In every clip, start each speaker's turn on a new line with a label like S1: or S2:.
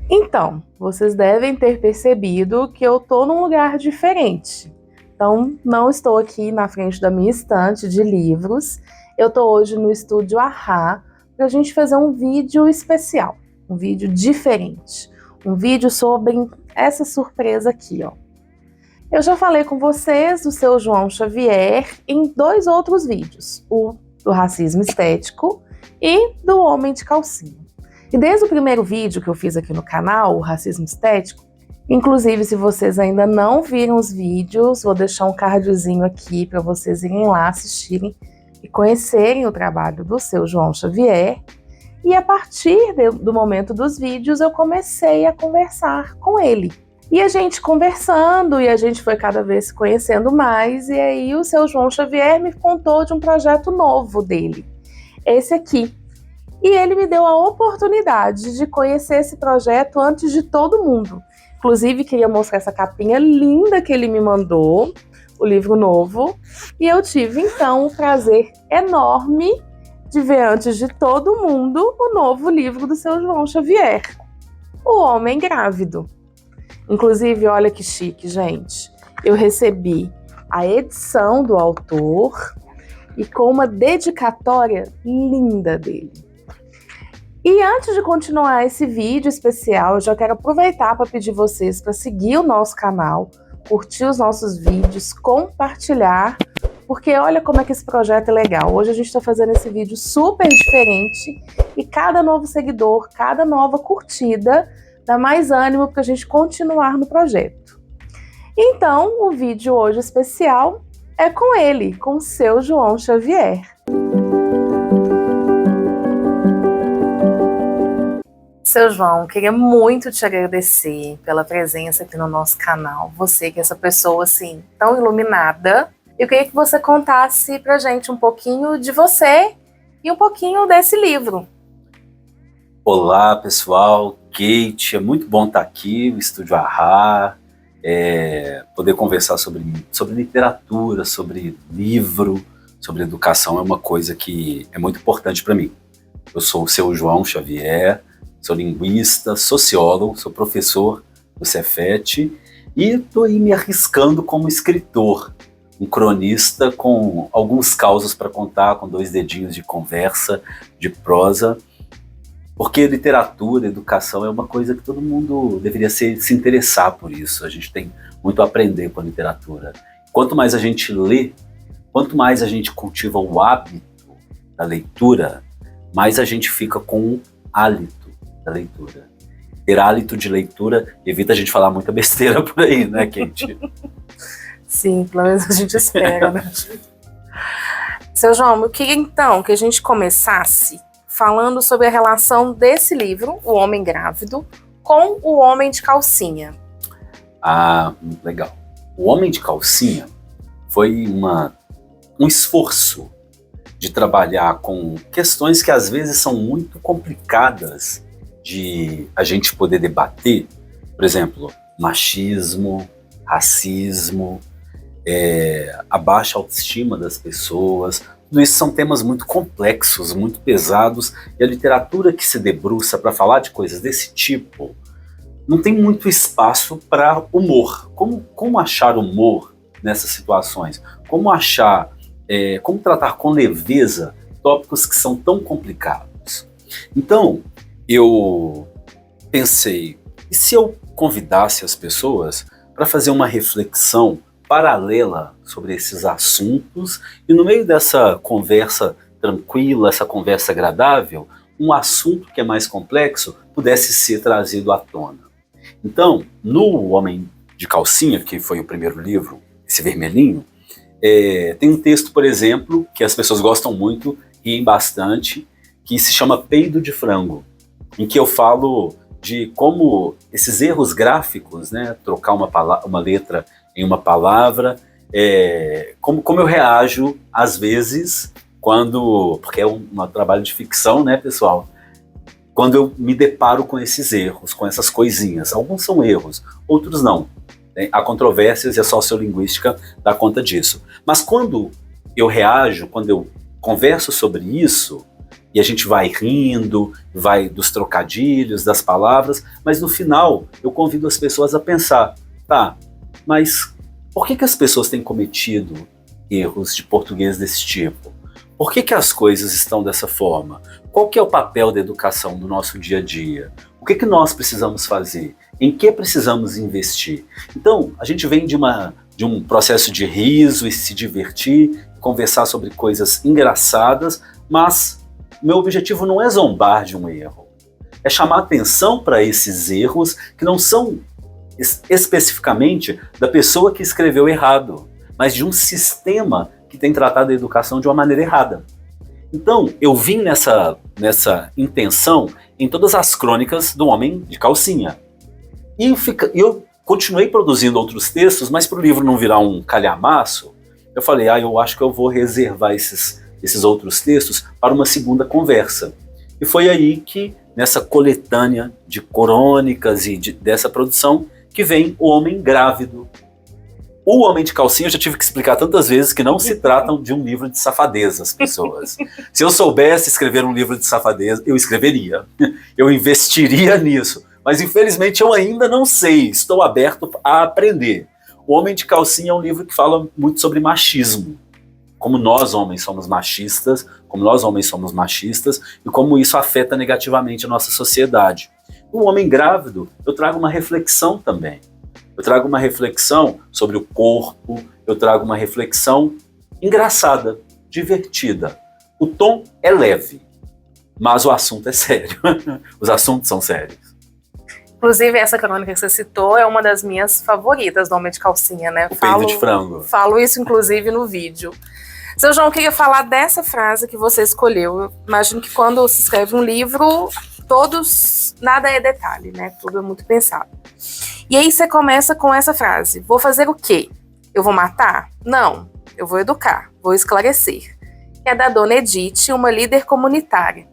S1: Então, vocês devem ter percebido que eu tô num lugar diferente. Então, não estou aqui na frente da minha estante de livros. Eu tô hoje no estúdio Ahá para a gente fazer um vídeo especial, um vídeo diferente, um vídeo sobre essa surpresa aqui, ó. Eu já falei com vocês do seu João Xavier em 2 outros vídeos, o do racismo estético e do homem de calcinha. E desde o primeiro vídeo que eu fiz aqui no canal, o racismo estético, inclusive se vocês ainda não viram os vídeos, vou deixar um cardzinho aqui para vocês irem lá assistirem e conhecerem o trabalho do seu João Xavier. E a partir do momento dos vídeos eu comecei a conversar com ele. E a gente conversando, e a gente foi cada vez se conhecendo mais, e aí o seu João Xavier me contou de um projeto novo dele, esse aqui. E ele me deu a oportunidade de conhecer esse projeto antes de todo mundo. Inclusive, queria mostrar essa capinha linda que ele me mandou, o livro novo, e eu tive então o prazer enorme de ver antes de todo mundo o novo livro do seu João Xavier, O Homem Grávido. Inclusive, olha que chique, gente. Eu recebi a edição do autor e com uma dedicatória linda dele. E antes de continuar esse vídeo especial, eu já quero aproveitar para pedir vocês para seguir o nosso canal, curtir os nossos vídeos, compartilhar, porque olha como é que esse projeto é legal. Hoje a gente está fazendo esse vídeo super diferente e cada novo seguidor, cada nova curtida dá mais ânimo para a gente continuar no projeto. Então, o vídeo hoje especial é com ele, com o seu João Xavier. Seu João, queria muito te agradecer pela presença aqui no nosso canal. Você que é essa pessoa assim tão iluminada. Eu queria que você contasse pra gente um pouquinho de você e um pouquinho desse livro.
S2: Olá, pessoal. Kate, é muito bom estar aqui no Estúdio Ahá, poder conversar sobre literatura, sobre livro, sobre educação é uma coisa que é muito importante para mim. Eu sou o seu João Xavier, sou linguista, sociólogo, sou professor do Cefet e estou aí me arriscando como escritor, um cronista com alguns causos para contar, com 2 dedinhos de conversa, de prosa. Porque literatura, educação é uma coisa que todo mundo deveria se interessar por isso. A gente tem muito a aprender com a literatura. Quanto mais a gente lê, quanto mais a gente cultiva o hábito da leitura, mais a gente fica com o hálito da leitura. Ter hálito de leitura evita a gente falar muita besteira por aí, né, Kate?
S1: Sim, pelo menos a gente espera, né? Seu João, eu queria então que a gente começasse falando sobre a relação desse livro, O Homem Grávido, com O Homem de Calcinha.
S2: Ah, legal. O Homem de Calcinha foi um esforço de trabalhar com questões que às vezes são muito complicadas de a gente poder debater. Por exemplo, machismo, racismo, a baixa autoestima das pessoas. Tudo isso são temas muito complexos, muito pesados, e a literatura que se debruça para falar de coisas desse tipo não tem muito espaço para humor. Como achar humor nessas situações? Como tratar com leveza tópicos que são tão complicados? Então, eu pensei, e se eu convidasse as pessoas para fazer uma reflexão paralela sobre esses assuntos e no meio dessa conversa tranquila, essa conversa agradável, um assunto que é mais complexo pudesse ser trazido à tona. Então, no Homem de Calcinha, que foi o primeiro livro, esse vermelhinho, tem um texto, por exemplo, que as pessoas gostam muito, riem bastante, que se chama Peido de Frango, em que eu falo de como esses erros gráficos, né, trocar uma letra em uma palavra, como eu reajo às vezes porque é um trabalho de ficção, né, pessoal? Quando eu me deparo com esses erros, com essas coisinhas. Alguns são erros, outros não. Há controvérsias e a sociolinguística dá conta disso. Mas quando eu reajo, quando eu converso sobre isso, e a gente vai rindo, vai dos trocadilhos, das palavras, mas no final eu convido as pessoas a pensar, tá, mas por que as pessoas têm cometido erros de português desse tipo? Por que as coisas estão dessa forma? Qual que é o papel da educação no nosso dia a dia? O que nós precisamos fazer? Em que precisamos investir? Então, a gente vem de um processo de riso e se divertir, conversar sobre coisas engraçadas, mas meu objetivo não é zombar de um erro. É chamar atenção para esses erros que não são especificamente da pessoa que escreveu errado, mas de um sistema que tem tratado a educação de uma maneira errada. Então, eu vim nessa intenção em todas as crônicas do Homem de Calcinha. E eu continuei produzindo outros textos, mas para o livro não virar um calhamaço, eu falei, eu acho que eu vou reservar esses outros textos para uma segunda conversa. E foi aí que, nessa coletânea de crônicas e dessa produção, que vem O Homem Grávido. O Homem de Calcinha eu já tive que explicar tantas vezes que não se tratam de um livro de safadezas, pessoas. Se eu soubesse escrever um livro de safadeza, eu escreveria. Eu investiria nisso. Mas infelizmente eu ainda não sei, estou aberto a aprender. O Homem de Calcinha é um livro que fala muito sobre machismo. Como nós homens somos machistas, e como isso afeta negativamente a nossa sociedade. No Homem Grávido, eu trago uma reflexão também. Eu trago uma reflexão sobre o corpo, eu trago uma reflexão engraçada, divertida. O tom é leve, mas o assunto é sério. Os assuntos são sérios.
S1: Inclusive, essa crônica que você citou é uma das minhas favoritas do Homem de Calcinha, né?
S2: Peito de frango.
S1: Falo isso, inclusive, no vídeo. Seu João, eu queria falar dessa frase que você escolheu. Eu imagino que quando se escreve um livro, nada é detalhe, né? Tudo é muito pensado. E aí você começa com essa frase. Vou fazer o quê? Eu vou matar? Não. Eu vou educar, vou esclarecer. Que é da Dona Edith, uma líder comunitária.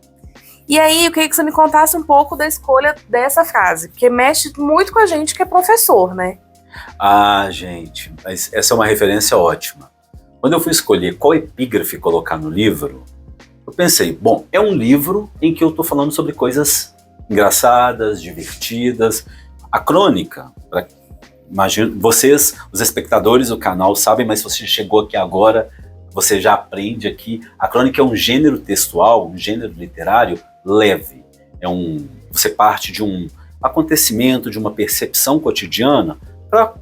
S1: E aí eu queria que você me contasse um pouco da escolha dessa frase, porque mexe muito com a gente que é professor, né?
S2: Gente, mas essa é uma referência ótima. Quando eu fui escolher qual epígrafe colocar no livro, eu pensei, bom, é um livro em que eu estou falando sobre coisas engraçadas, divertidas. A crônica, imagino, vocês, os espectadores do canal, sabem, mas se você chegou aqui agora, você já aprende aqui. A crônica é um gênero textual, um gênero literário leve. Você parte de um acontecimento, de uma percepção cotidiana para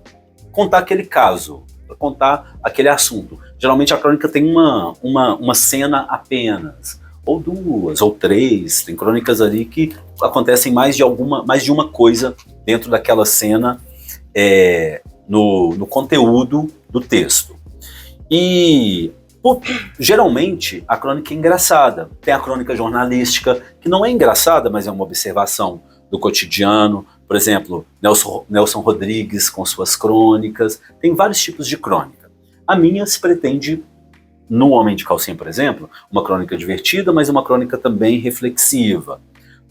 S2: contar aquele caso, para contar aquele assunto. Geralmente a crônica tem uma cena apenas, ou duas, ou três. Tem crônicas ali que acontecem mais de uma coisa dentro daquela cena, no conteúdo do texto. E geralmente a crônica é engraçada. Tem a crônica jornalística, que não é engraçada, mas é uma observação do cotidiano. Por exemplo, Nelson Rodrigues com suas crônicas. Tem vários tipos de crônica. A minha se pretende, no Homem de Calcinha, por exemplo, uma crônica divertida, mas uma crônica também reflexiva.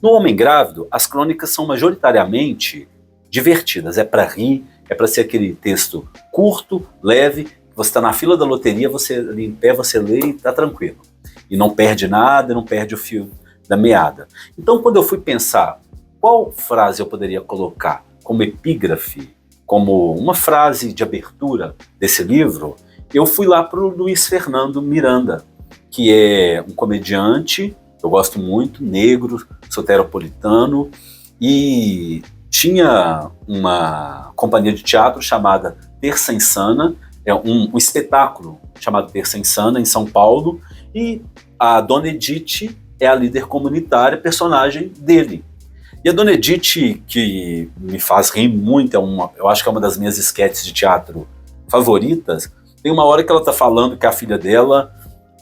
S2: No Homem Grávido, as crônicas são majoritariamente divertidas. É para rir, é para ser aquele texto curto, leve. Você está na fila da loteria, você ali em pé, você lê e está tranquilo. E não perde nada, não perde o fio da meada. Então, quando eu fui pensar qual frase eu poderia colocar como epígrafe, como uma frase de abertura desse livro, eu fui lá para o Luiz Fernando Miranda, que é um comediante, eu gosto muito, negro, soteropolitano, e tinha uma companhia de teatro chamada Terça Insana, um espetáculo chamado Terça Insana, em São Paulo, e a Dona Edith é a líder comunitária, personagem dele. E a Dona Edith, que me faz rir muito, eu acho que é uma das minhas esquetes de teatro favoritas. Tem uma hora que ela está falando que a filha dela,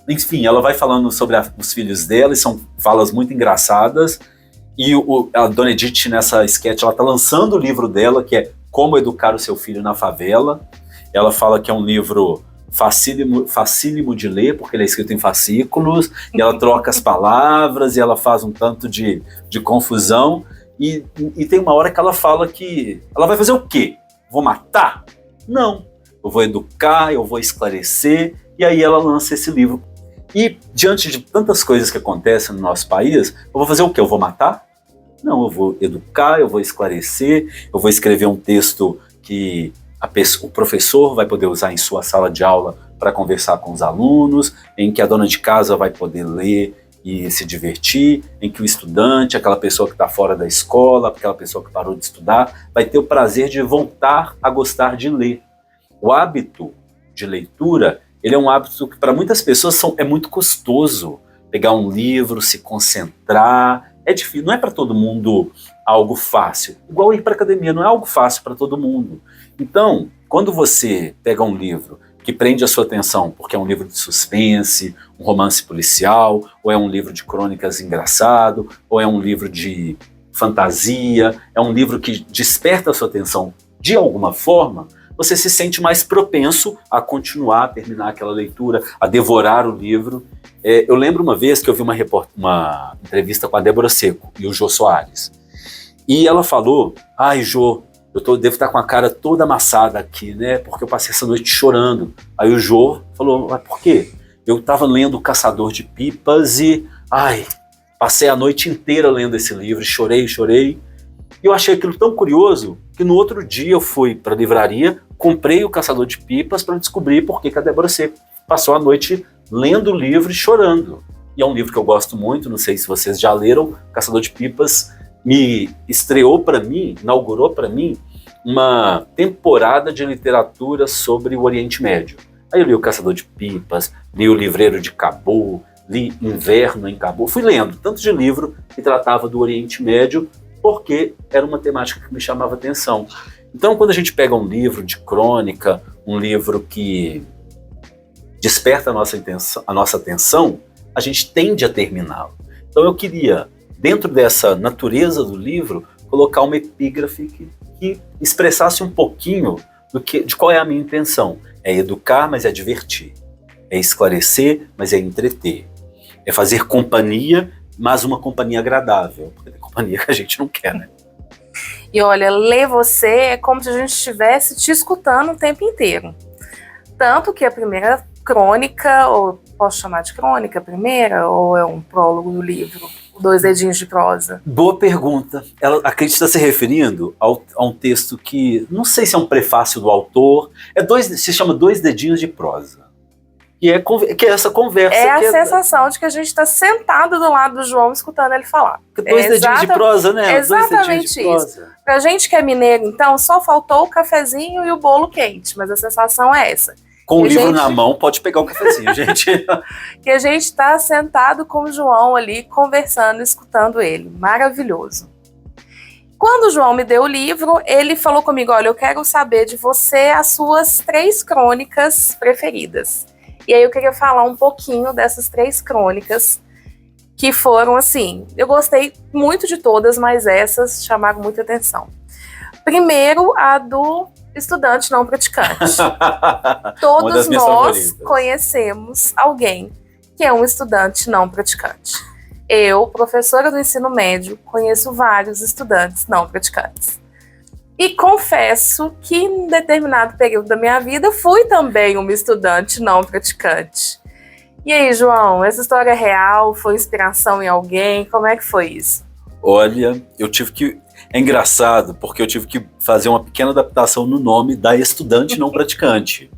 S2: enfim, ela vai falando sobre os filhos dela, e são falas muito engraçadas, e a Dona Edith nessa esquete, ela está lançando o livro dela, que é Como Educar o Seu Filho na Favela. Ela fala que é um livro facílimo de ler, porque ele é escrito em fascículos, e ela troca as palavras, e ela faz um tanto de confusão, e tem uma hora que ela fala que ela vai fazer o quê? Vou matar? Não. Eu vou educar, eu vou esclarecer, e aí ela lança esse livro. E diante de tantas coisas que acontecem no nosso país, eu vou fazer o quê? Eu vou matar? Não, eu vou educar, eu vou esclarecer, eu vou escrever um texto que o professor vai poder usar em sua sala de aula para conversar com os alunos, em que a dona de casa vai poder ler e se divertir, em que o estudante, aquela pessoa que está fora da escola, aquela pessoa que parou de estudar, vai ter o prazer de voltar a gostar de ler. O hábito de leitura, ele é um hábito que para muitas pessoas é muito custoso. Pegar um livro, se concentrar, é difícil, não é para todo mundo algo fácil. Igual ir para academia, não é algo fácil para todo mundo. Então, quando você pega um livro que prende a sua atenção, porque é um livro de suspense, um romance policial, ou é um livro de crônicas engraçado, ou é um livro de fantasia, é um livro que desperta a sua atenção de alguma forma, você se sente mais propenso a continuar, a terminar aquela leitura, a devorar o livro. Eu lembro uma vez que eu vi uma entrevista com a Débora Seco e o Jô Soares. E ela falou, Jô, devo estar com a cara toda amassada aqui, né? Porque eu passei essa noite chorando. Aí o Jô falou, mas por quê? Eu estava lendo O Caçador de Pipas e, passei a noite inteira lendo esse livro, chorei. E eu achei aquilo tão curioso que no outro dia eu fui para a livraria, comprei O Caçador de Pipas para descobrir por que a Débora Seco passou a noite lendo o livro e chorando. E é um livro que eu gosto muito, não sei se vocês já leram. Caçador de Pipas inaugurou para mim uma temporada de literatura sobre o Oriente Médio. Aí eu li O Caçador de Pipas, li O Livreiro de Cabo, li Inverno em Cabo. Fui lendo tanto de livro que tratava do Oriente Médio, porque era uma temática que me chamava atenção. Então, quando a gente pega um livro de crônica, um livro que desperta a nossa atenção, a gente tende a terminá-lo. Então eu queria, dentro dessa natureza do livro, colocar uma epígrafe que expressasse um pouquinho de qual é a minha intenção. É educar, mas é divertir. É esclarecer, mas é entreter. É fazer companhia, mas uma companhia agradável. Porque tem companhia que a gente não quer, né?
S1: E olha, ler você é como se a gente estivesse te escutando o tempo inteiro. Tanto que a primeira crônica, ou posso chamar de crônica a primeira, ou é um prólogo do livro, 2 dedinhos de prosa?
S2: Boa pergunta. A Cris está se referindo a um texto que, não sei se é um prefácio do autor, se chama 2 dedinhos de prosa. Que é essa conversa.
S1: É a sensação de que a gente está sentado do lado do João escutando ele falar.
S2: 2 dedinhos de prosa, né?
S1: Exatamente isso. Pra gente que é mineiro, então, só faltou o cafezinho e o bolo quente, mas a sensação é essa.
S2: Com o livro na mão, pode pegar o cafezinho, gente.
S1: Que a gente está sentado com o João ali, conversando, escutando ele. Maravilhoso. Quando o João me deu o livro, ele falou comigo, olha, eu quero saber de você as suas 3 crônicas preferidas. E aí eu queria falar um pouquinho dessas 3 crônicas, que foram assim, eu gostei muito de todas, mas essas chamaram muita atenção. Primeiro, a do estudante não praticante. Todos nós conhecemos alguém que é um estudante não praticante. Eu, professora do ensino médio, conheço vários estudantes não praticantes. E confesso que em determinado período da minha vida fui também uma estudante não praticante. E aí, João, essa história é real? Foi inspiração em alguém? Como é que foi isso?
S2: Olha, é engraçado, porque eu tive que fazer uma pequena adaptação no nome da estudante não praticante.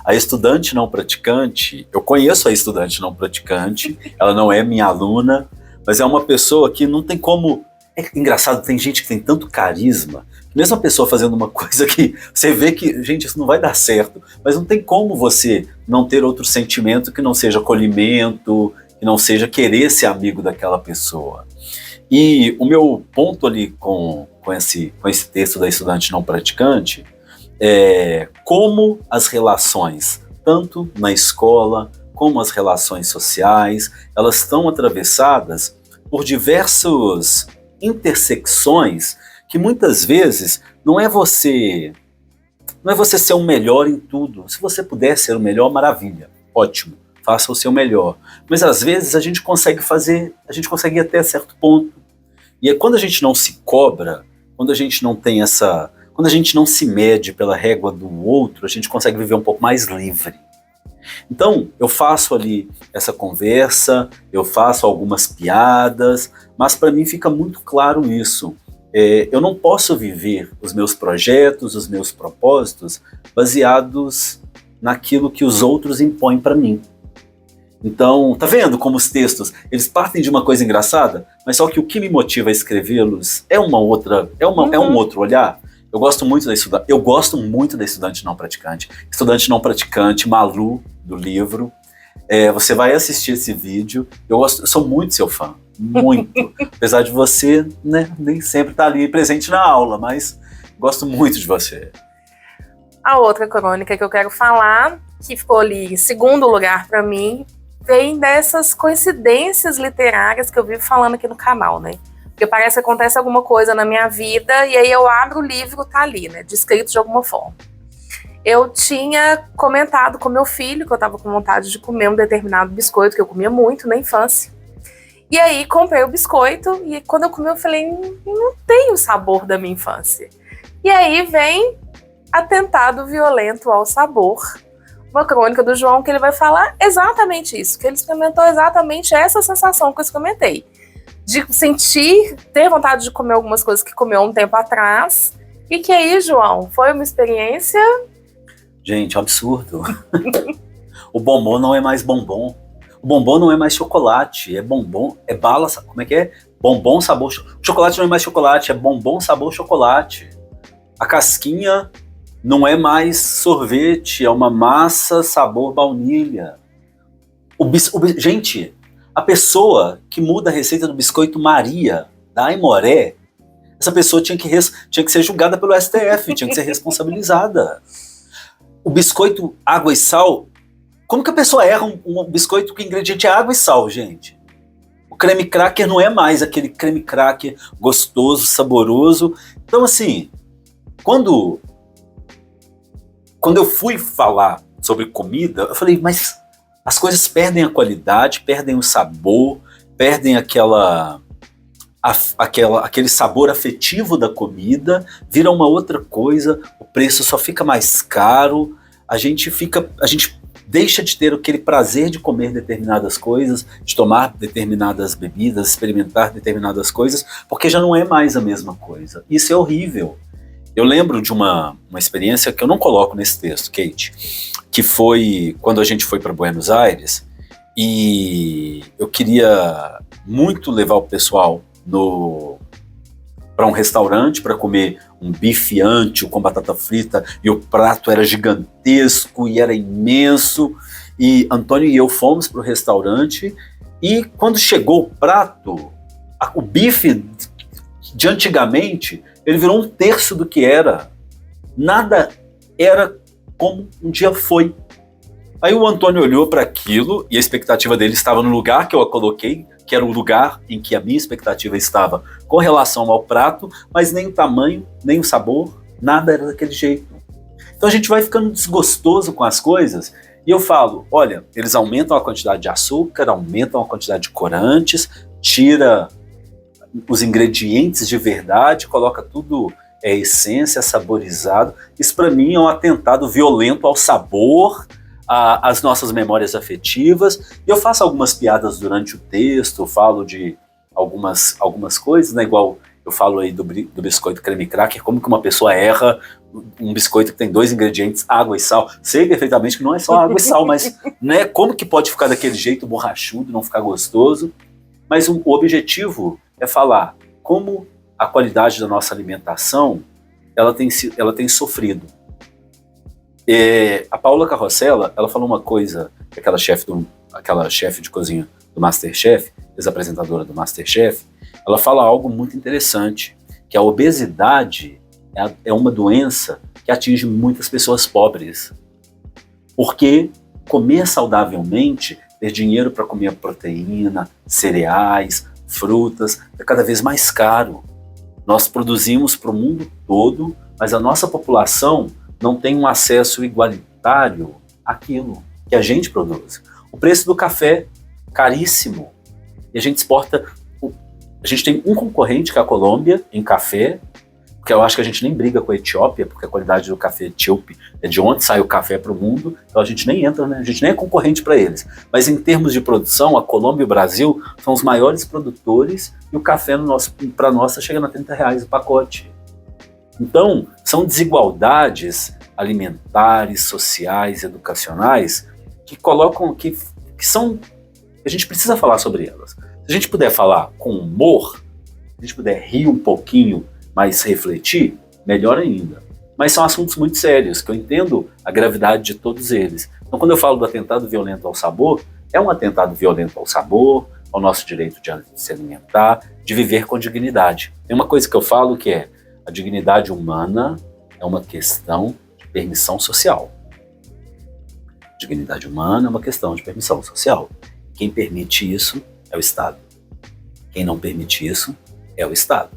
S2: A estudante não praticante, eu conheço a estudante não praticante, ela não é minha aluna, mas é uma pessoa que não tem como... É engraçado, tem gente que tem tanto carisma, que mesmo a pessoa fazendo uma coisa que você vê que, gente, isso não vai dar certo, mas não tem como você não ter outro sentimento que não seja acolhimento, que não seja querer ser amigo daquela pessoa. E o meu ponto ali com esse texto da estudante não praticante é como as relações, tanto na escola como as relações sociais, elas estão atravessadas por diversas intersecções que muitas vezes não é você ser o melhor em tudo. Se você puder ser o melhor, maravilha, ótimo, faça o seu melhor. Mas às vezes a gente consegue ir até certo ponto. E é quando a gente não se cobra, quando a gente não se mede pela régua do outro, a gente consegue viver um pouco mais livre. Então, eu faço ali essa conversa, eu faço algumas piadas, mas para mim fica muito claro isso. Eu não posso viver os meus projetos, os meus propósitos, baseados naquilo que os outros impõem para mim. Então, tá vendo como os textos, eles partem de uma coisa engraçada, mas só que o que me motiva a escrevê-los é um outro olhar. Eu gosto muito da estudante não praticante. Estudante não praticante, Malu, do livro. Você vai assistir esse vídeo. Eu sou muito seu fã. Muito. Apesar de você, né, nem sempre estar ali presente na aula, mas gosto muito de você.
S1: A outra crônica que eu quero falar, que ficou ali em segundo lugar para mim, vem dessas coincidências literárias que eu vivo falando aqui no canal, né? Porque parece que acontece alguma coisa na minha vida e aí eu abro o livro, tá ali, né? Descrito de alguma forma. Eu tinha comentado com meu filho que eu tava com vontade de comer um determinado biscoito que eu comia muito na infância. E aí comprei o biscoito e quando eu comi eu falei, não tem o sabor da minha infância. E aí vem Atentado Violento ao Sabor, uma crônica do João que ele vai falar exatamente isso, que ele experimentou exatamente essa sensação que eu experimentei. De ter vontade de comer algumas coisas que comeu um tempo atrás. E que aí, João, foi uma experiência...
S2: Gente, absurdo. O bombom não é mais bombom. O bombom não é mais chocolate, é bombom, é bala, como é que é? Bombom sabor... Chocolate não é mais chocolate, é bombom sabor chocolate. A casquinha não é mais sorvete, é uma massa sabor baunilha. Gente, a pessoa que muda a receita do biscoito Maria, da Aimoré, essa pessoa tinha que ser julgada pelo STF, tinha que ser responsabilizada. O biscoito água e sal, como que a pessoa erra um biscoito que o ingrediente é água e sal, gente? O creme cracker não é mais aquele creme cracker gostoso, saboroso. Então, assim, quando eu fui falar sobre comida, eu falei, mas as coisas perdem a qualidade, perdem o sabor, perdem aquele sabor afetivo da comida, vira uma outra coisa, o preço só fica mais caro, a gente deixa de ter aquele prazer de comer determinadas coisas, de tomar determinadas bebidas, experimentar determinadas coisas, porque já não é mais a mesma coisa. Isso é horrível. Eu lembro de uma experiência que eu não coloco nesse texto, Kate, que foi quando a gente foi para Buenos Aires e eu queria muito levar o pessoal para um restaurante para comer um bife ancho com batata frita e o prato era gigantesco e era imenso e Antônio e eu fomos para o restaurante e quando chegou o prato, o bife de antigamente, ele virou 1/3 do que era. Nada era como um dia foi. Aí o Antônio olhou para aquilo e a expectativa dele estava no lugar que eu a coloquei, que era o lugar em que a minha expectativa estava com relação ao prato, mas nem o tamanho, nem o sabor, nada era daquele jeito. Então a gente vai ficando desgostoso com as coisas e eu falo, olha, eles aumentam a quantidade de açúcar, aumentam a quantidade de corantes, tira os ingredientes de verdade, coloca tudo essência, saborizado. Isso para mim é um atentado violento ao sabor, às nossas memórias afetivas. E eu faço algumas piadas durante o texto, eu falo de algumas coisas, né? Igual eu falo aí do biscoito creme cracker, como que uma pessoa erra um biscoito que tem 2 ingredientes, água e sal. Sei perfeitamente que não é só água e sal, mas né, como que pode ficar daquele jeito borrachudo, não ficar gostoso? Mas o objetivo é falar como a qualidade da nossa alimentação ela tem sofrido. A Paula Carrossela, ela falou uma coisa, aquela chefe de cozinha do MasterChef, ex-apresentadora do MasterChef, ela fala algo muito interessante, que a obesidade é uma doença que atinge muitas pessoas pobres. Porque comer saudavelmente, ter dinheiro para comer proteína, cereais, frutas, é cada vez mais caro. Nós produzimos para o mundo todo, mas a nossa população não tem um acesso igualitário àquilo que a gente produz. O preço do café, caríssimo. E a gente exporta... A gente tem um concorrente, que é a Colômbia, em café, porque eu acho que a gente nem briga com a Etiópia, porque a qualidade do café etíope é de onde sai o café para o mundo, então a gente nem entra, né? A gente nem é concorrente para eles. Mas em termos de produção, a Colômbia e o Brasil são os maiores produtores e o café para nós chega a R$30 o pacote. Então, são desigualdades alimentares, sociais, educacionais que colocam, que são, a gente precisa falar sobre elas. Se a gente puder falar com humor, se a gente puder rir um pouquinho, mas refletir, melhor ainda. Mas são assuntos muito sérios, que eu entendo a gravidade de todos eles. Então, quando eu falo do atentado violento ao sabor, é um atentado violento ao sabor, ao nosso direito de se alimentar, de viver com dignidade. Tem uma coisa que eu falo que é: a dignidade humana é uma questão de permissão social. Dignidade humana é uma questão de permissão social. Quem permite isso é o Estado. Quem não permite isso é o Estado.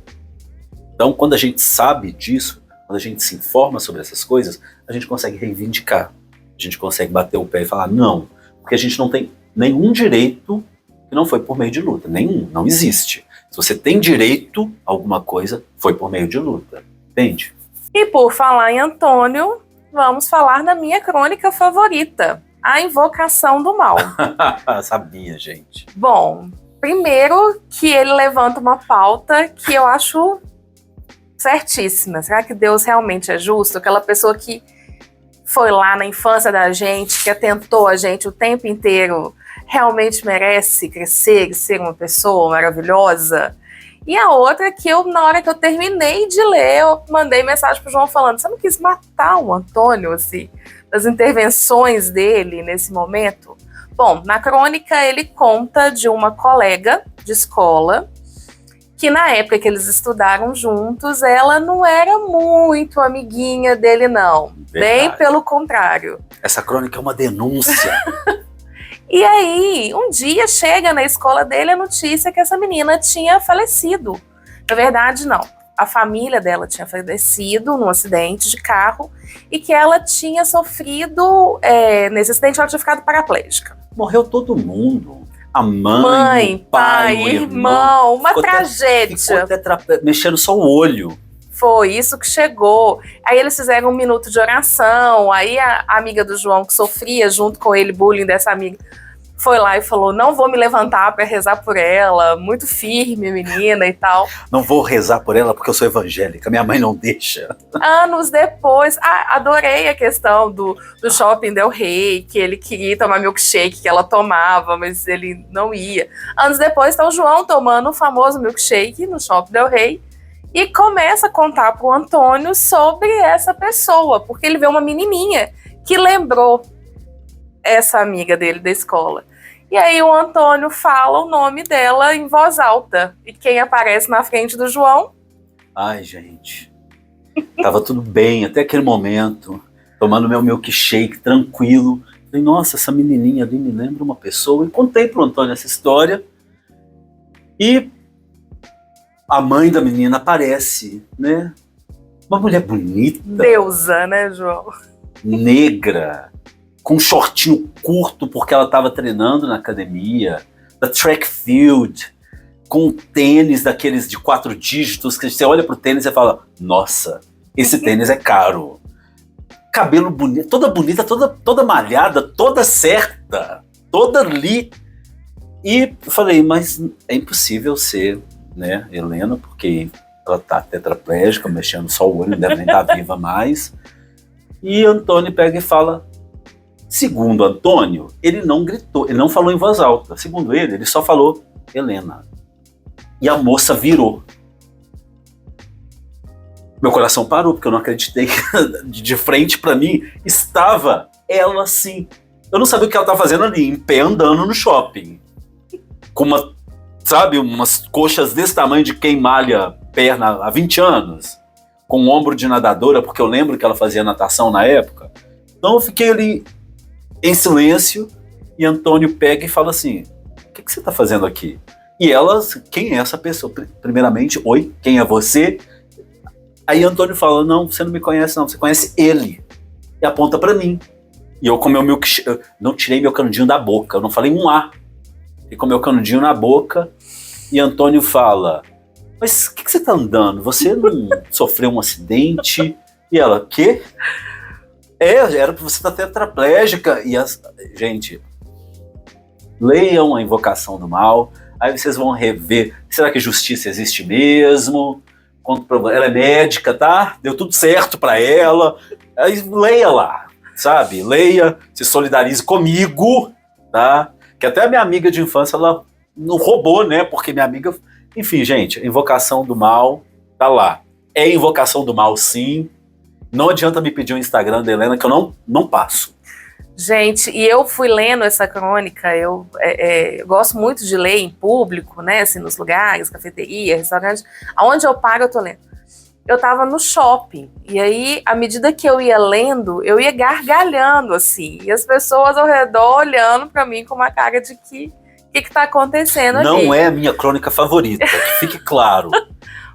S2: Então, quando a gente sabe disso, quando a gente se informa sobre essas coisas, a gente consegue reivindicar. A gente consegue bater o pé e falar não, porque a gente não tem nenhum direito que não foi por meio de luta. Nenhum, não existe. Se você tem direito a alguma coisa, foi por meio de luta. Entende?
S1: E por falar em Antônio, vamos falar da minha crônica favorita, A Invocação do Mal.
S2: Sabia, gente.
S1: Bom, primeiro que ele levanta uma pauta que eu acho certíssima. Será que Deus realmente é justo? Aquela pessoa que foi lá na infância da gente, que atentou a gente o tempo inteiro, realmente merece crescer e ser uma pessoa maravilhosa? E a outra que eu, na hora que eu terminei de ler, eu mandei mensagem pro João falando: você não quis matar o Antônio, assim, das intervenções dele nesse momento? Bom, na crônica ele conta de uma colega de escola que na época que eles estudaram juntos, ela não era muito amiguinha dele, não.
S2: Verdade.
S1: Bem pelo contrário.
S2: Essa crônica é uma denúncia.
S1: E aí, um dia chega na escola dele a notícia que essa menina tinha falecido. Na verdade, não. A família dela tinha falecido num acidente de carro e que ela tinha sofrido, nesse acidente ela tinha ficado paraplégica.
S2: Morreu todo mundo. A mãe, o pai, o
S1: irmão, uma tragédia.
S2: Ficou mexendo só o olho.
S1: Foi isso que chegou. Aí eles fizeram um minuto de oração, aí a amiga do João, que sofria junto com ele bullying dessa amiga, foi lá e falou: não vou me levantar para rezar por ela, muito firme, menina e tal.
S2: Não vou rezar por ela porque eu sou evangélica, minha mãe não deixa.
S1: Anos depois, adorei a questão do Shopping Del Rey, que ele queria tomar milkshake, que ela tomava, mas ele não ia. Anos depois está o João tomando o famoso milkshake no Shopping Del Rey e começa a contar pro Antônio sobre essa pessoa, porque ele vê uma menininha que lembrou essa amiga dele da escola. E aí o Antônio fala o nome dela em voz alta. E quem aparece na frente do João?
S2: Ai, gente. Tava tudo bem até aquele momento, tomando meu milkshake tranquilo. Falei: nossa, essa menininha ali me lembra uma pessoa. E contei pro Antônio essa história. E a mãe da menina aparece, né? Uma mulher bonita.
S1: Deusa, né, João?
S2: Negra. Com um shortinho curto, porque ela estava treinando na academia, da track field, com tênis daqueles de 4 dígitos, que você olha pro tênis e fala: nossa, esse tênis é caro. Cabelo bonito, toda bonita, toda malhada, toda certa, toda ali. E eu falei: mas é impossível ser, né, Helena, porque ela tá tetraplégica, mexendo só o olho, não deve nem estar viva mais. E Antônio pega e fala: segundo Antônio, ele não gritou, ele não falou em voz alta. Segundo ele só falou Helena. E a moça virou. Meu coração parou, porque eu não acreditei que de frente para mim estava ela assim. Eu não sabia o que ela estava fazendo ali, em pé andando no shopping. Com umas coxas desse tamanho de quem malha perna há 20 anos. Com um ombro de nadadora, porque eu lembro que ela fazia natação na época. Então eu fiquei ali em silêncio, e Antônio pega e fala assim: o que você está fazendo aqui? E ela: quem é essa pessoa? Primeiramente: oi, quem é você? Aí Antônio fala: não, você não me conhece não, você conhece ele. E aponta para mim. E eu com meu milkshake, eu não tirei meu canudinho da boca, eu não falei um A. E com meu canudinho na boca, e Antônio fala: mas o que você tá andando? Você não sofreu um acidente? E ela, quê? Era pra você estar tetraplégica. Gente, leiam a Invocação do Mal, aí vocês vão rever, será que justiça existe mesmo? Ela é médica, tá? Deu tudo certo pra ela. Aí leia lá, sabe? Leia, se solidarize comigo, tá? Que até a minha amiga de infância, ela não roubou, né? Porque minha amiga... Enfim, gente, Invocação do Mal tá lá. É Invocação do Mal, sim. Não adianta me pedir o Instagram da Helena, que eu não passo.
S1: Gente, e eu fui lendo essa crônica, eu gosto muito de ler em público, né, assim, nos lugares, cafeteria, restaurante, aonde eu paro eu tô lendo. Eu tava no shopping, e aí, à medida que eu ia lendo, eu ia gargalhando, assim, e as pessoas ao redor olhando pra mim com uma cara de que tá acontecendo aqui.
S2: Não é a minha crônica favorita, que fique claro.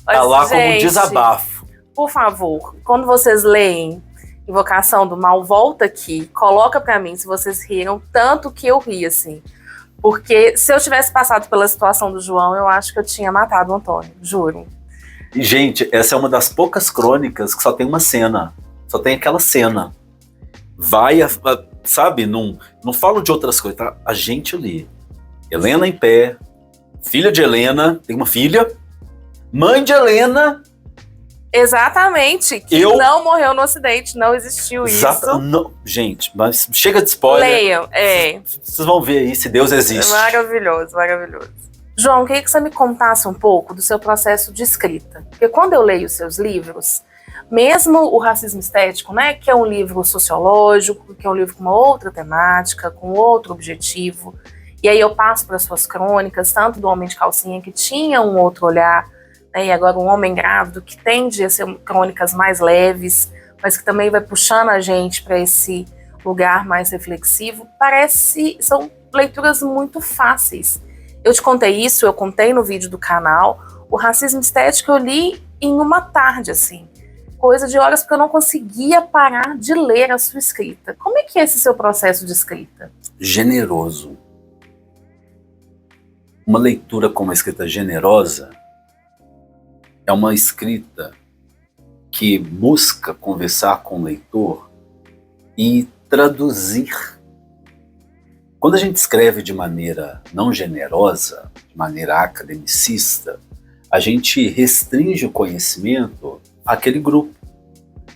S2: Tá lá, gente, como um desabafo.
S1: Por favor, quando vocês leem Invocação do Mal, volta aqui, coloca pra mim se vocês riram tanto que eu ri, assim. Porque se eu tivesse passado pela situação do João, eu acho que eu tinha matado o Antônio, juro.
S2: E, gente, essa é uma das poucas crônicas que só tem uma cena. Só tem aquela cena. Sabe, não falo de outras coisas, tá? A gente ali. Helena em pé, filha de Helena, tem uma filha, mãe de Helena.
S1: Exatamente, que não morreu no acidente, não existiu isso.
S2: Não, gente, mas chega de spoiler.
S1: Leiam,
S2: Vocês vão ver aí se Deus existe.
S1: Maravilhoso, maravilhoso. João, queria que você me contasse um pouco do seu processo de escrita. Porque quando eu leio seus livros, mesmo o Racismo Estético, né, que é um livro sociológico, que é um livro com uma outra temática, com outro objetivo, e aí eu passo para as suas crônicas, tanto do Homem de Calcinha, que tinha um outro olhar, e agora um Homem Grávido, que tende a ser crônicas mais leves, mas que também vai puxando a gente para esse lugar mais reflexivo. São leituras muito fáceis. Eu te contei isso, eu contei no vídeo do canal. O Racismo Estético eu li em uma tarde, assim. Coisa de horas, porque eu não conseguia parar de ler a sua escrita. Como é que é esse seu processo de escrita?
S2: Generoso. Uma leitura com uma escrita generosa é uma escrita que busca conversar com o leitor e traduzir. Quando a gente escreve de maneira não generosa, de maneira academicista, a gente restringe o conhecimento àquele grupo.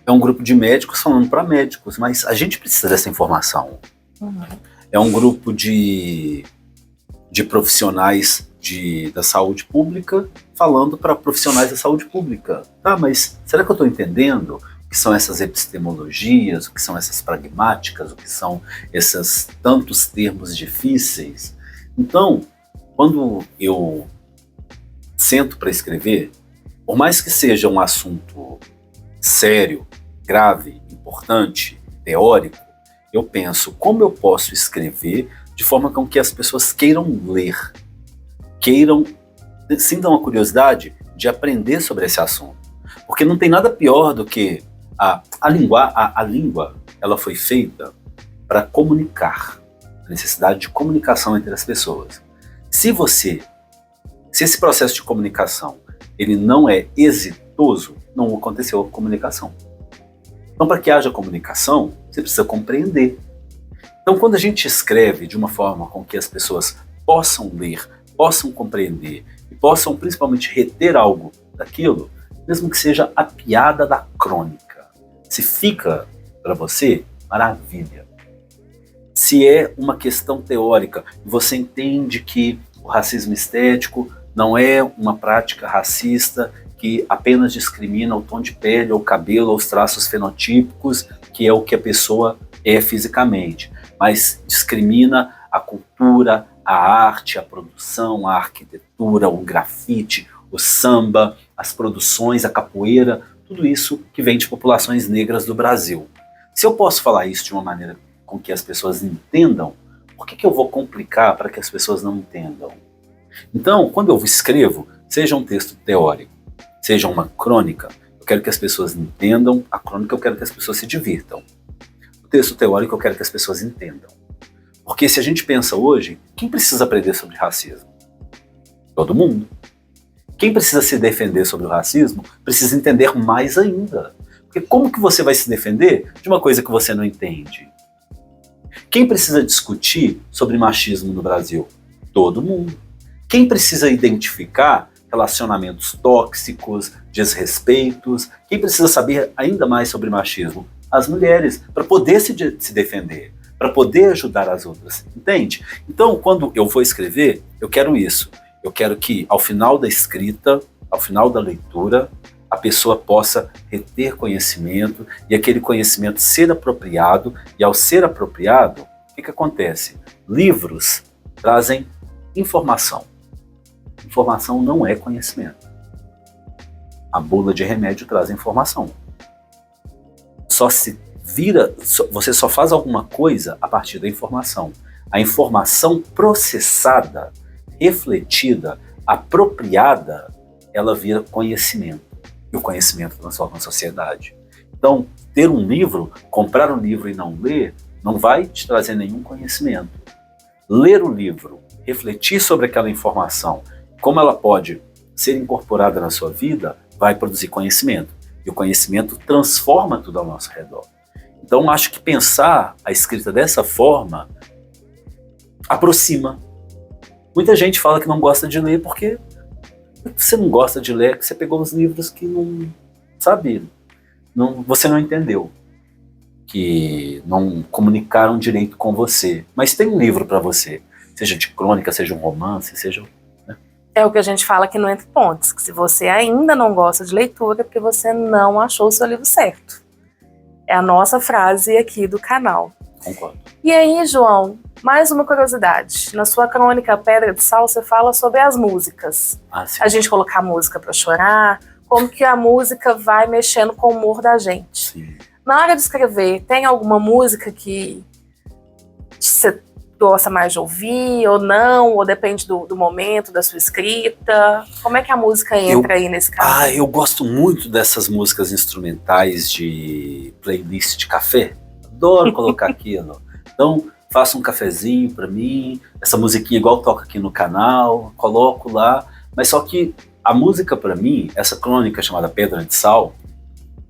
S2: É um grupo de médicos falando para médicos, mas a gente precisa dessa informação. Uhum. É um grupo de profissionais da saúde pública falando para profissionais da saúde pública. Tá, mas será que eu estou entendendo o que são essas epistemologias, o que são essas pragmáticas, o que são esses tantos termos difíceis? Então, quando eu sento para escrever, por mais que seja um assunto sério, grave, importante, teórico, eu penso como eu posso escrever de forma com que as pessoas queiram ler, sintam a curiosidade de aprender sobre esse assunto. Porque não tem nada pior do que a língua, ela foi feita para comunicar, a necessidade de comunicação entre as pessoas. Se esse processo de comunicação ele não é exitoso, não aconteceu a comunicação. Então, para que haja comunicação, você precisa compreender. Então, quando a gente escreve de uma forma com que as pessoas possam ler, possam compreender e possam principalmente reter algo daquilo, mesmo que seja a piada da crônica, se fica para você, maravilha. Se é uma questão teórica e você entende que o racismo estético não é uma prática racista que apenas discrimina o tom de pele, ou o cabelo, ou os traços fenotípicos, que é o que a pessoa é fisicamente, mas discrimina a cultura, a arte, a produção, a arquitetura, o grafite, o samba, as produções, a capoeira, tudo isso que vem de populações negras do Brasil. Se eu posso falar isso de uma maneira com que as pessoas entendam, por que eu vou complicar para que as pessoas não entendam? Então, quando eu escrevo, seja um texto teórico, seja uma crônica, eu quero que as pessoas entendam. A crônica eu quero que as pessoas se divirtam. O texto teórico eu quero que as pessoas entendam. Porque se a gente pensa hoje, quem precisa aprender sobre racismo? Todo mundo. Quem precisa se defender sobre o racismo precisa entender mais ainda. Porque como que você vai se defender de uma coisa que você não entende? Quem precisa discutir sobre machismo no Brasil? Todo mundo. Quem precisa identificar relacionamentos tóxicos, desrespeitos? Quem precisa saber ainda mais sobre machismo? As mulheres, para poder se defender, para poder ajudar as outras, entende? Então, quando eu vou escrever, eu quero isso. Eu quero que, ao final da escrita, ao final da leitura, a pessoa possa reter conhecimento e aquele conhecimento ser apropriado. E ao ser apropriado, o que acontece? Livros trazem informação. Informação não é conhecimento. A bula de remédio traz informação. Você só faz alguma coisa a partir da informação. A informação processada, refletida, apropriada, ela vira conhecimento. E o conhecimento transforma a sociedade. Então, ter um livro, comprar um livro e não ler, não vai te trazer nenhum conhecimento. Ler o livro, refletir sobre aquela informação, como ela pode ser incorporada na sua vida, vai produzir conhecimento. E o conhecimento transforma tudo ao nosso redor. Então, acho que pensar a escrita dessa forma aproxima. Muita gente fala que não gosta de ler porque você não gosta de ler, que você pegou os livros que não, sabe, você não entendeu, que não comunicaram direito com você. Mas tem um livro para você, seja de crônica, seja um romance, seja... Né?
S1: É o que a gente fala aqui no Entre Pontes, que se você ainda não gosta de leitura é porque você não achou o seu livro certo. É a nossa frase aqui do canal.
S2: Concordo.
S1: E aí, João, mais uma curiosidade. Na sua crônica Pedra de Sal, você fala sobre as músicas.
S2: Sim.
S1: A gente colocar música para chorar, como que a música vai mexendo com o humor da gente.
S2: Sim.
S1: Na hora de escrever, tem alguma música que você gosta mais de ouvir, ou não? Ou depende do momento, da sua escrita? Como é que a música entra aí nesse caso?
S2: Eu gosto muito dessas músicas instrumentais de playlist de café. Adoro colocar aquilo. Então, faço um cafezinho para mim, essa musiquinha igual toca aqui no canal, coloco lá. Mas só que a música para mim, essa crônica chamada Pedra de Sal,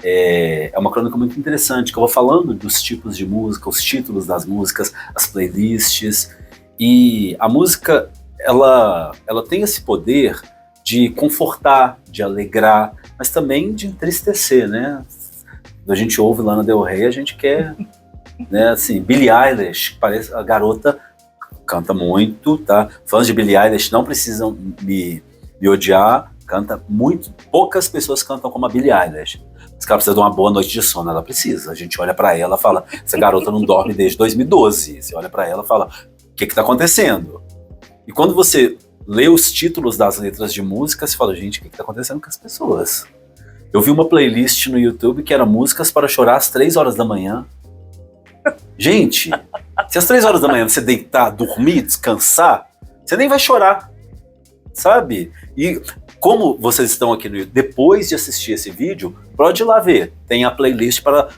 S2: é uma crônica muito interessante, que eu vou falando dos tipos de música, os títulos das músicas, as playlists. E a música, ela tem esse poder de confortar, de alegrar, mas também de entristecer, né? Quando a gente ouve Lana Del Rey, a gente quer... Né, assim, Billie Eilish, parece a garota canta muito, tá? Fãs de Billie Eilish não precisam me odiar, canta muito, poucas pessoas cantam como a Billie Eilish. Os caras precisam de uma boa noite de sono, ela precisa. A gente olha pra ela e fala, essa garota não dorme desde 2012. Você olha pra ela e fala, o que tá acontecendo? E quando você lê os títulos das letras de música, você fala, gente, o que tá acontecendo com as pessoas? Eu vi uma playlist no YouTube que era músicas para chorar às 3 horas da manhã. Gente, se às 3 horas da manhã você deitar, dormir, descansar, você nem vai chorar, sabe? E como vocês estão aqui no YouTube, depois de assistir esse vídeo, pode ir lá ver. Tem a playlist para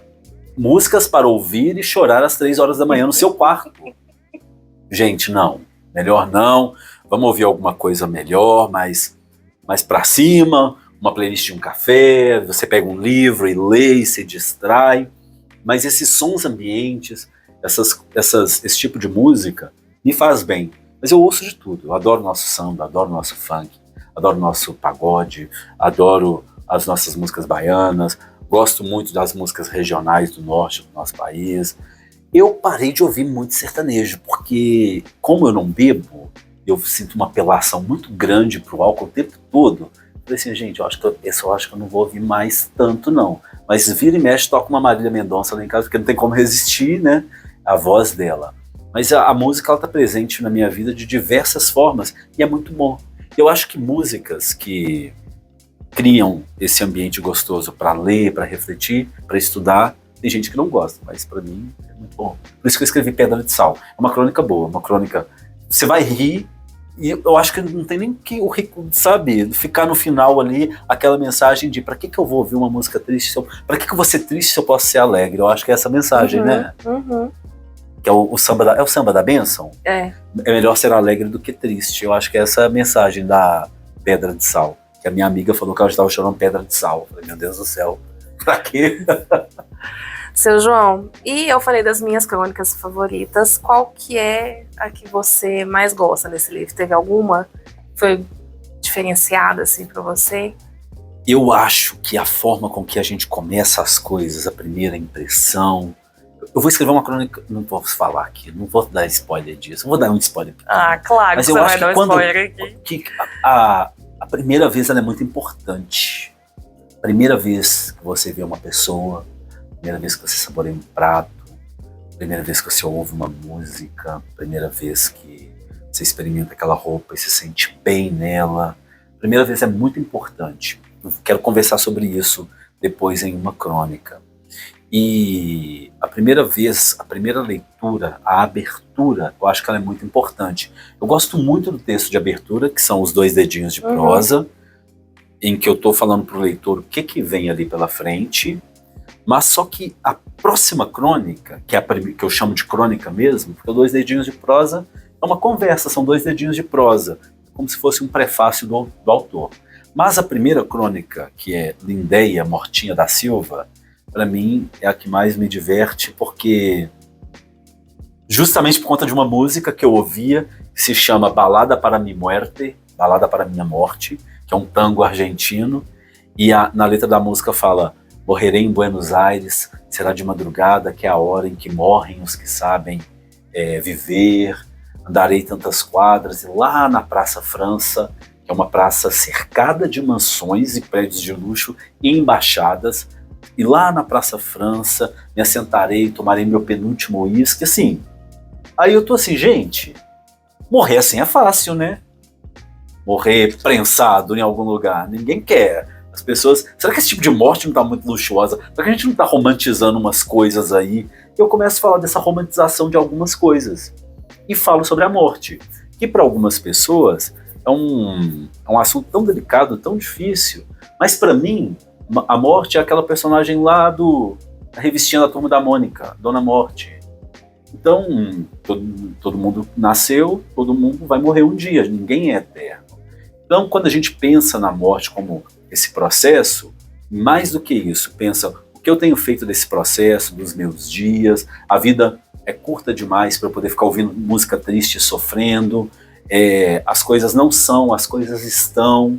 S2: músicas para ouvir e chorar às 3 horas da manhã no seu quarto. Gente, não. Melhor não. Vamos ouvir alguma coisa melhor, mais pra cima. Uma playlist de um café, você pega um livro e lê e se distrai. Mas esses sons ambientes, esse tipo de música me faz bem. Mas eu ouço de tudo. Eu adoro nosso samba, adoro nosso funk, adoro nosso pagode, adoro as nossas músicas baianas, gosto muito das músicas regionais do norte do nosso país. Eu parei de ouvir muito sertanejo, porque como eu não bebo, eu sinto uma apelação muito grande pro álcool o tempo todo. Eu falei assim, gente, eu acho que eu não vou ouvir mais tanto não. Mas vira e mexe, toca uma Marília Mendonça lá em casa, porque não tem como resistir, né, a voz dela. Mas a música, ela tá presente na minha vida de diversas formas, e é muito bom. Eu acho que músicas que criam esse ambiente gostoso para ler, para refletir, para estudar, tem gente que não gosta, mas para mim é muito bom. Por isso que eu escrevi Pedra de Sal. É uma crônica boa, uma crônica... Você vai rir, e eu acho que não tem nem que, sabe, ficar no final ali aquela mensagem de pra que eu vou ouvir uma música triste, pra que eu vou ser triste se eu posso ser alegre? Eu acho que é essa mensagem, né?
S1: Uhum.
S2: Que é o samba da bênção?
S1: É
S2: melhor ser alegre do que triste. Eu acho que essa é a mensagem da Pedra de Sal. que a minha amiga falou que ela estava chorando pedra de sal. Eu falei, meu Deus do céu, pra quê?
S1: Seu João, e eu falei das minhas crônicas favoritas, qual que é a que você mais gosta desse livro? Teve alguma que foi diferenciada assim para você?
S2: Eu acho que a forma com que a gente começa as coisas, a primeira impressão... Eu vou escrever uma crônica, não posso falar aqui, não vou dar spoiler disso, não vou dar um spoiler pequeno.
S1: Ah, claro,
S2: mas
S1: que
S2: eu
S1: você
S2: acho
S1: vai dar
S2: que
S1: um spoiler aqui.
S2: Que a primeira vez ela é muito importante. Primeira vez que você vê uma pessoa, primeira vez que você saboreia um prato, primeira vez que você ouve uma música, primeira vez que você experimenta aquela roupa e se sente bem nela. Primeira vez é muito importante. Eu quero conversar sobre isso depois em uma crônica. E a primeira vez, a primeira leitura, a abertura, eu acho que ela é muito importante. Eu gosto muito do texto de abertura, que são os 2 dedinhos de prosa, em que eu estou falando para o leitor o que vem ali pela frente, mas só que a próxima crônica, que é que eu chamo de crônica mesmo, porque 2 dedinhos de prosa é uma conversa, são 2 dedinhos de prosa, como se fosse um prefácio do autor. Mas a primeira crônica, que é Lindéia Mortinha da Silva, para mim é a que mais me diverte, porque justamente por conta de uma música que eu ouvia, que se chama Balada para mi muerte, Balada para minha morte, que é um tango argentino, e na letra da música fala: morrerei em Buenos Aires, será de madrugada, que é a hora em que morrem os que sabem viver, andarei tantas quadras, e lá na Praça França, que é uma praça cercada de mansões e prédios de luxo e embaixadas, e lá na Praça França me assentarei, tomarei meu penúltimo uísque, assim. Aí eu tô assim, gente, morrer assim é fácil, né? Morrer prensado em algum lugar, ninguém quer. As pessoas, será que esse tipo de morte não tá muito luxuosa? Será que a gente não tá romantizando umas coisas aí? E eu começo a falar dessa romantização de algumas coisas. E falo sobre a morte, que para algumas pessoas é um assunto tão delicado, tão difícil, mas para mim, a morte é aquela personagem lá da revistinha da Turma da Mônica, Dona Morte. Então, todo mundo nasceu, todo mundo vai morrer um dia, ninguém é eterno. Então, quando a gente pensa na morte como esse processo, mais do que isso, pensa o que eu tenho feito desse processo, dos meus dias, a vida é curta demais para eu poder ficar ouvindo música triste e sofrendo, as coisas não são, as coisas estão.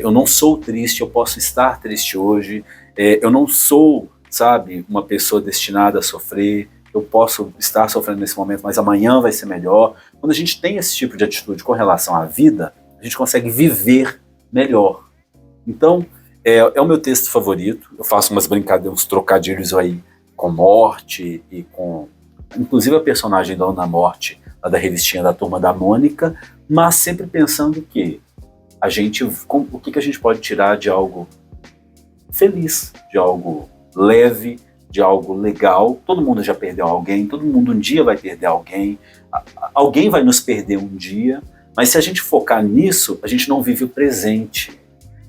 S2: Eu não sou triste, eu posso estar triste hoje, eu não sou, sabe, uma pessoa destinada a sofrer, eu posso estar sofrendo nesse momento, mas amanhã vai ser melhor. Quando a gente tem esse tipo de atitude com relação à vida, a gente consegue viver melhor. Então, é o meu texto favorito, eu faço umas brincadeiras, uns trocadilhos aí com morte e com, inclusive a personagem da Dona Morte, lá da revistinha da Turma da Mônica, mas sempre pensando que o que a gente pode tirar de algo feliz, de algo leve, de algo legal. Todo mundo já perdeu alguém, todo mundo um dia vai perder alguém, alguém vai nos perder um dia, mas se a gente focar nisso, a gente não vive o presente,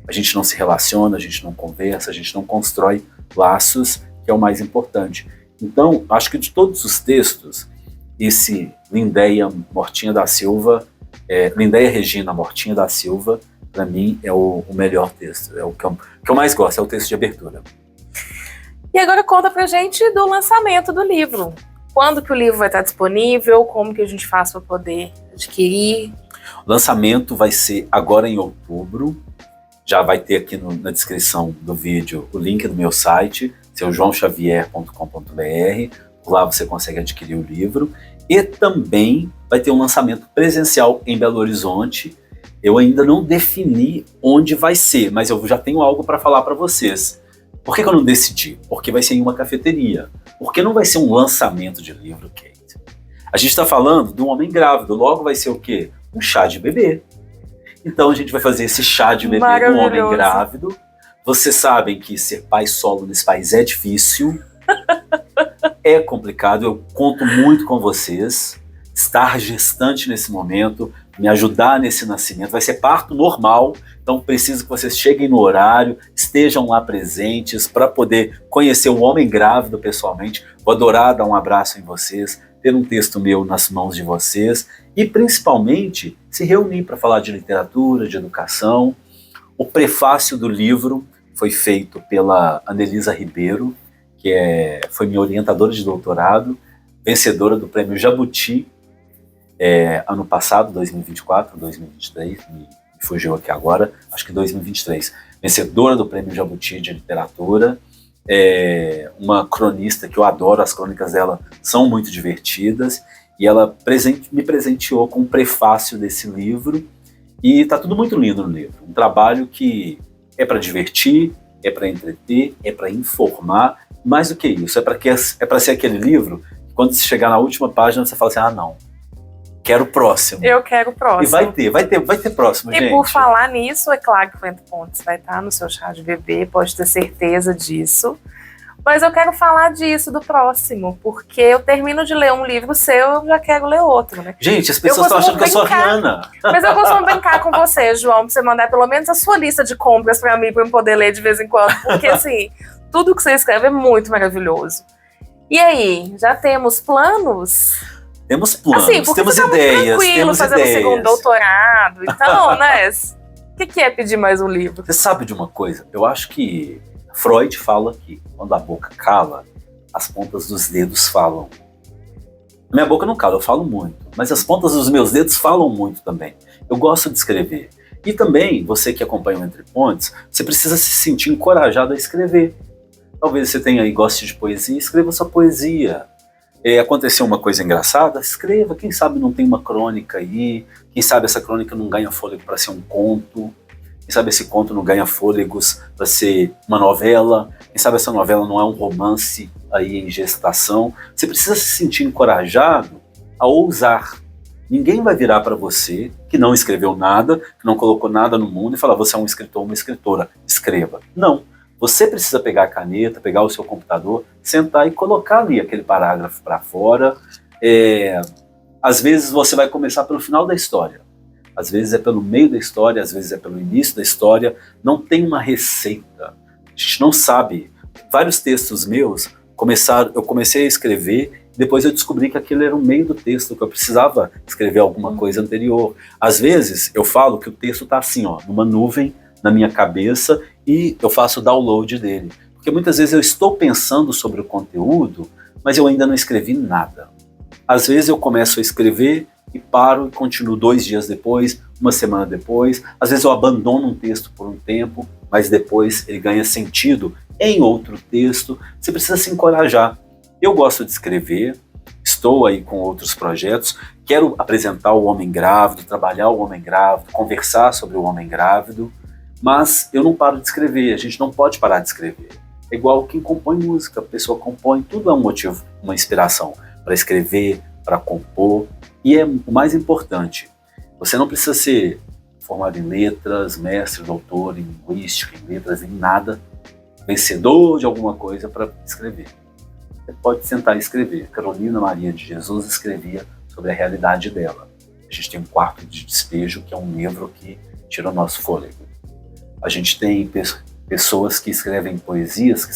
S2: a gente não se relaciona, a gente não conversa, a gente não constrói laços, que é o mais importante. Então, acho que de todos os textos, esse Lindéia Mortinha da Silva, Lindéia Regina Mortinha da Silva, para mim é o melhor texto, é o que eu mais gosto, é o texto de abertura.
S1: E agora conta pra gente do lançamento do livro. Quando que o livro vai estar disponível, como que a gente faz para poder adquirir?
S2: O lançamento vai ser agora em outubro, já vai ter aqui na descrição do vídeo o link do meu site, seujoaoxavier.com.br, por lá você consegue adquirir o livro, e também vai ter um lançamento presencial em Belo Horizonte. Eu ainda não defini onde vai ser, mas eu já tenho algo para falar para vocês. Por que eu não decidi? Porque vai ser em uma cafeteria. Porque não vai ser um lançamento de livro, Kate. A gente está falando de um homem grávido, logo vai ser o quê? Um chá de bebê. Então a gente vai fazer esse chá de bebê do homem grávido. Vocês sabem que ser pai solo nesse país é difícil, é complicado, eu conto muito com vocês. Estar gestante nesse momento, me ajudar nesse nascimento, vai ser parto normal, então preciso que vocês cheguem no horário, estejam lá presentes para poder conhecer o homem grávido pessoalmente. Vou adorar dar um abraço em vocês, ter um texto meu nas mãos de vocês e principalmente se reunir para falar de literatura, de educação. O prefácio do livro foi feito pela Anelisa Ribeiro, que foi minha orientadora de doutorado, vencedora do Prêmio Jabuti, ano passado, 2024, 2023, me fugiu aqui agora, acho que 2023, vencedora do Prêmio Jabuti de Literatura, uma cronista que eu adoro, as crônicas dela são muito divertidas, e ela me presenteou com o prefácio desse livro, e está tudo muito lindo no livro. Um trabalho que é para divertir, é para entreter, é para informar. Mais do que isso, é para ser aquele livro que quando você chegar na última página você fala assim, não, quero o próximo.
S1: Eu quero o próximo.
S2: E vai ter próximo, gente.
S1: E por falar nisso, é claro que o Vento Pontes vai estar no seu chá de bebê, pode ter certeza disso. Mas eu quero falar disso, do próximo, porque eu termino de ler um livro seu, eu já quero ler outro, né?
S2: Gente, as pessoas estão achando que eu sou a Rihanna.
S1: Mas eu costumo brincar com você, João, pra você mandar pelo menos a sua lista de compras pra mim, pra eu poder ler de vez em quando, porque assim, tudo que você escreve é muito maravilhoso. E aí, já temos planos?
S2: Temos planos,
S1: assim, porque
S2: temos
S1: você tá
S2: ideias,
S1: tranquilo,
S2: temos
S1: fazendo
S2: ideias.
S1: segundo doutorado, então, né? O que é pedir mais um livro?
S2: Você sabe de uma coisa? Eu acho que Freud fala que quando a boca cala, as pontas dos dedos falam. Minha boca não cala, eu falo muito, mas as pontas dos meus dedos falam muito também. Eu gosto de escrever. E também, você que acompanha o Entre Pontes, você precisa se sentir encorajado a escrever. Talvez você tenha aí, goste de poesia, escreva sua poesia. Aconteceu uma coisa engraçada, escreva, quem sabe não tem uma crônica aí, quem sabe essa crônica não ganha fôlego para ser um conto, quem sabe esse conto não ganha fôlegos para ser uma novela, quem sabe essa novela não é um romance aí em gestação. Você precisa se sentir encorajado a ousar. Ninguém vai virar para você que não escreveu nada, que não colocou nada no mundo e falar, você é um escritor ou uma escritora, escreva. Não. Você precisa pegar a caneta, pegar o seu computador, sentar e colocar ali aquele parágrafo para fora. Às vezes você vai começar pelo final da história. Às vezes é pelo meio da história, às vezes é pelo início da história. Não tem uma receita. A gente não sabe. Vários textos meus, eu comecei a escrever, depois eu descobri que aquilo era o meio do texto, que eu precisava escrever alguma coisa anterior. Às vezes eu falo que o texto está assim, numa nuvem na minha cabeça, e eu faço o download dele. Porque muitas vezes eu estou pensando sobre o conteúdo, mas eu ainda não escrevi nada. Às vezes eu começo a escrever e paro e continuo 2 dias depois, uma semana depois. Às vezes eu abandono um texto por um tempo, mas depois ele ganha sentido em outro texto. Você precisa se encorajar. Eu gosto de escrever, estou aí com outros projetos, quero apresentar o homem grávido, trabalhar o homem grávido, conversar sobre o homem grávido, mas eu não paro de escrever, a gente não pode parar de escrever. É igual quem compõe música, a pessoa compõe, tudo é um motivo, uma inspiração para escrever, para compor. E é o mais importante, você não precisa ser formado em letras, mestre, doutor em linguística, em letras, em nada, vencedor de alguma coisa para escrever. Você pode sentar e escrever. Carolina Maria de Jesus escrevia sobre a realidade dela. A gente tem um quarto de despejo, que é um livro que tira o nosso fôlego. A gente tem pessoas que escreveram poesias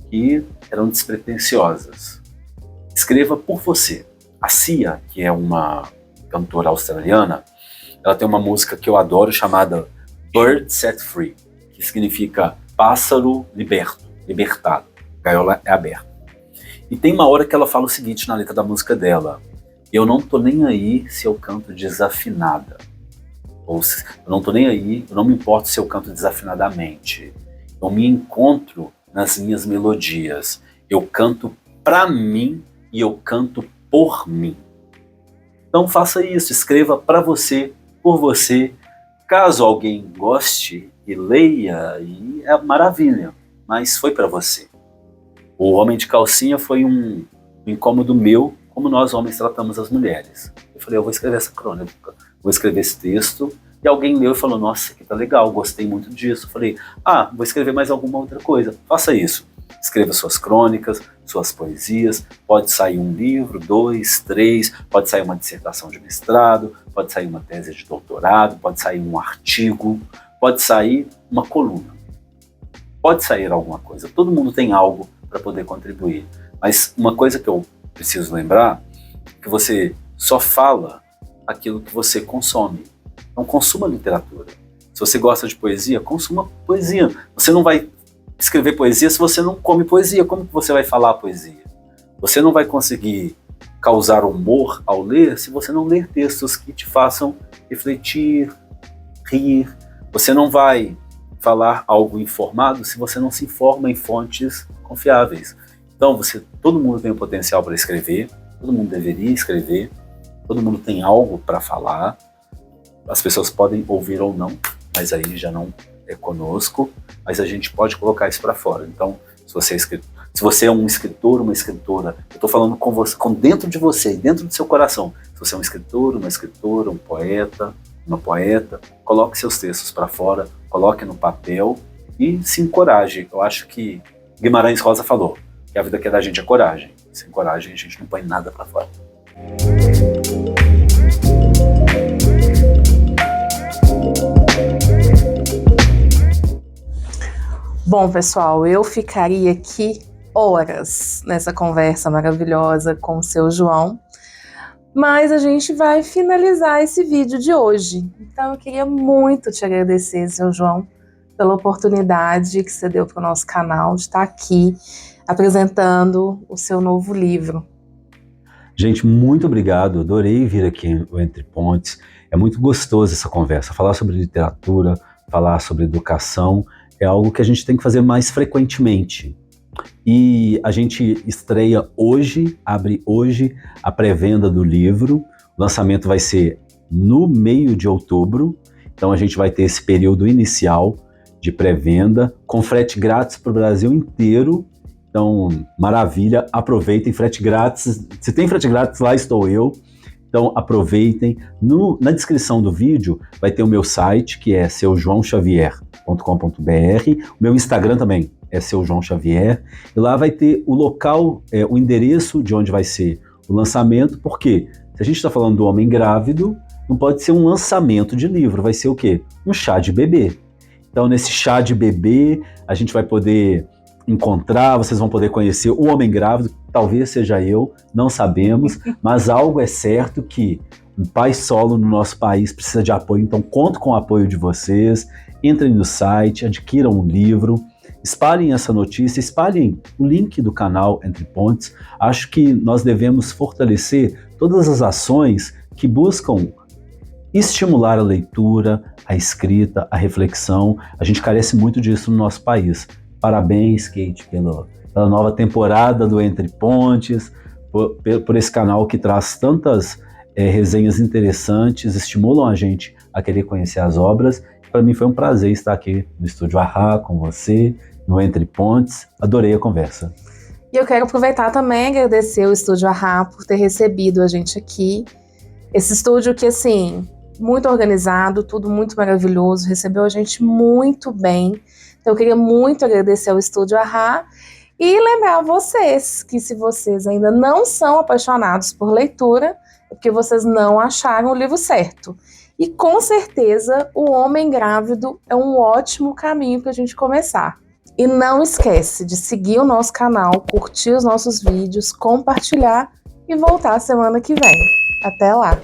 S2: que eram despretensiosas. Escreva por você. A Cia, que é uma cantora australiana, ela tem uma música que eu adoro chamada Bird Set Free, que significa pássaro libertado. Gaiola é aberta. E tem uma hora que ela fala o seguinte na letra da música dela: eu não tô nem aí se eu canto desafinada. Ou eu não tô nem aí, eu não me importo se eu canto desafinadamente. Eu me encontro nas minhas melodias. Eu canto pra mim e eu canto por mim. Então faça isso, escreva pra você, por você. Caso alguém goste e leia, e é maravilha, mas foi pra você. O Homem de Calcinha foi um incômodo meu, como nós homens tratamos as mulheres. Eu falei, eu vou escrever essa crônica, vou escrever esse texto, e alguém leu e falou, nossa, que tá legal, gostei muito disso. Eu falei, vou escrever mais alguma outra coisa. Faça isso. Escreva suas crônicas, suas poesias, pode sair um livro, 2, 3, pode sair uma dissertação de mestrado, pode sair uma tese de doutorado, pode sair um artigo, pode sair uma coluna. Pode sair alguma coisa. Todo mundo tem algo para poder contribuir. Mas uma coisa que eu preciso lembrar é que você só fala aquilo que você consome. Então consuma literatura. Se você gosta de poesia, consuma poesia. Você não vai escrever poesia se você não come poesia. Como que você vai falar poesia? Você não vai conseguir causar humor ao ler se você não ler textos que te façam refletir, rir. Você não vai falar algo informado se você não se informa em fontes confiáveis. Então, todo mundo tem o potencial para escrever, todo mundo deveria escrever, todo mundo tem algo para falar. As pessoas podem ouvir ou não, mas aí já não é conosco, mas a gente pode colocar isso para fora. Então, se você é um escritor, uma escritora, eu estou falando com você, com dentro de você, dentro do seu coração. Se você é um escritor, uma escritora, um poeta, uma poeta, coloque seus textos para fora, coloque no papel e se encoraje. Eu acho que Guimarães Rosa falou que a vida que é da gente é coragem. Sem coragem a gente não põe nada para fora.
S1: Bom, pessoal, eu ficaria aqui horas nessa conversa maravilhosa com o seu João, mas a gente vai finalizar esse vídeo de hoje. Então eu queria muito te agradecer, seu João, pela oportunidade que você deu para o nosso canal de estar aqui apresentando o seu novo livro.
S3: Gente, muito obrigado, adorei vir aqui no Entre Pontes. É muito gostoso essa conversa, falar sobre literatura, falar sobre educação, é algo que a gente tem que fazer mais frequentemente. E a gente estreia hoje, abre hoje a pré-venda do livro. O lançamento vai ser no meio de outubro, então a gente vai ter esse período inicial de pré-venda, com frete grátis para o Brasil inteiro. Então, maravilha, aproveitem, frete grátis. Se tem frete grátis, lá estou eu. Então, aproveitem. Na descrição do vídeo vai ter o meu site, que é seujoaoxavier.com.br. O meu Instagram também é Seu João Xavier. E lá vai ter o local, o endereço de onde vai ser o lançamento, porque se a gente está falando do homem grávido, não pode ser um lançamento de livro, vai ser o quê? Um chá de bebê. Então, nesse chá de bebê, a gente vai poder encontrar, vocês vão poder conhecer o homem grávido, talvez seja eu, não sabemos, mas algo é certo que um pai solo no nosso país precisa de apoio, então conto com o apoio de vocês, entrem no site, adquiram um livro, espalhem essa notícia, espalhem o link do canal Entre Pontes. Acho que nós devemos fortalecer todas as ações que buscam estimular a leitura, a escrita, a reflexão. A gente carece muito disso no nosso país. Parabéns, Kate, pela nova temporada do Entre Pontes, por esse canal que traz tantas resenhas interessantes, estimulam a gente a querer conhecer as obras. Para mim foi um prazer estar aqui no Estúdio Arrá com você, no Entre Pontes. Adorei a conversa.
S1: E eu quero aproveitar também e agradecer o Estúdio Arrá por ter recebido a gente aqui. Esse estúdio que, assim, muito organizado, tudo muito maravilhoso, recebeu a gente muito bem. Então eu queria muito agradecer ao Estúdio Arrá e lembrar a vocês que se vocês ainda não são apaixonados por leitura, é porque vocês não acharam o livro certo. E com certeza o Homem Grávido é um ótimo caminho para a gente começar. E não esquece de seguir o nosso canal, curtir os nossos vídeos, compartilhar e voltar semana que vem. Até lá!